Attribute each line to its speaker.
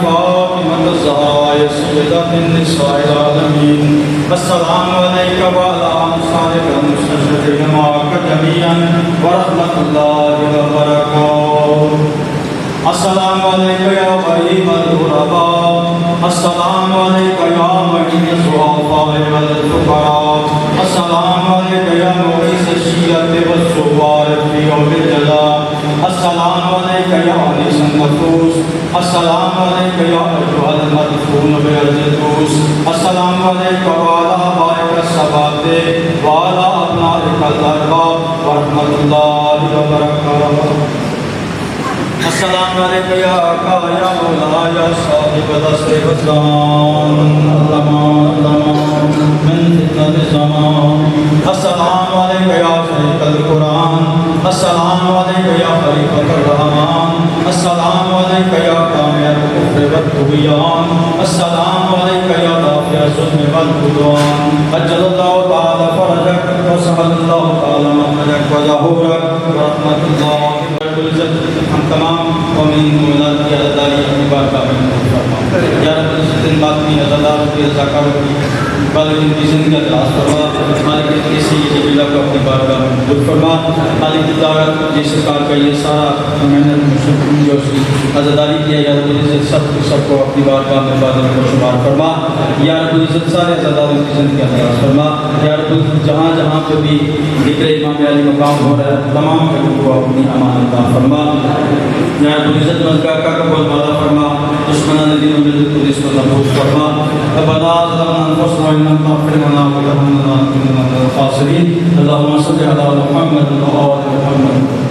Speaker 1: فاطمة الزهراء سيدة النساء العالمين. السلام عليك وعلى أمثالك المستشرقين معك جميعا ورحمة الله وبركاته. السلام عليك يا غريب الغرباء. السلام عليك يا معين الضعفاء والفقراء. السلام عليك يا مغيث الشيعة والثوار في يوم الجزاء. السلام عليك يا أنيس النفوس. السلام عليك يا أيها المدفون بأرض الدوس. السلام عليك وعلى آبائك السبات وعلى أبنائك الأرباب ورحمة الله وبركاته. السلام عليك يا آقا يا مولا يا صاحب العصر والزمان الأمان من فتنة الزمان. السلام عليك يا خليفة القرآن. السلام عليك يا خليفة الرحمن. السلام عليك يا كامل الكفر والطغيان. السلام عليك يا دافع الظلم والعدوان. أجل الله تعالى فرجك وسهل الله تعالى مخرجك وظهورك ورحمة الله ہم تمام قومی مولاد کی عزاداری اپنی بارگاہ میں قبول فرما. یا رب العزت ان باطنی عزادار کی رضاکاروں کی مالک ان کی زندگی دراز فرما. مالک ان کی سی جبیلہ کو اپنی بارگاہ میں قبول فرما. مالک دعوت جس سرکار کا یہ سارا محنت مشکل جو اس کی عزاداری کیا یا رب العزت سب کو اپنی بارگاہ میں بادل کو شمار فرما. یا رب العزت سارے عزاداروں کی زندگی دراز فرما. یا رب العزت جہاں جہاں پہ بھی ذکر امام علی مقام ہو رہا ہے تمام لوگوں کو اپنی امانت فرما. یا رب العزت مذکر کا قبول والا فرما. دشمنان دین و ملت کو جس کو محفوظ فرما. ربنا ظلمنا انفسنا وان لم تغفر لنا وترحمنا لنكونن من الخاسرين. اللهم صل على محمد وعلى ال محمد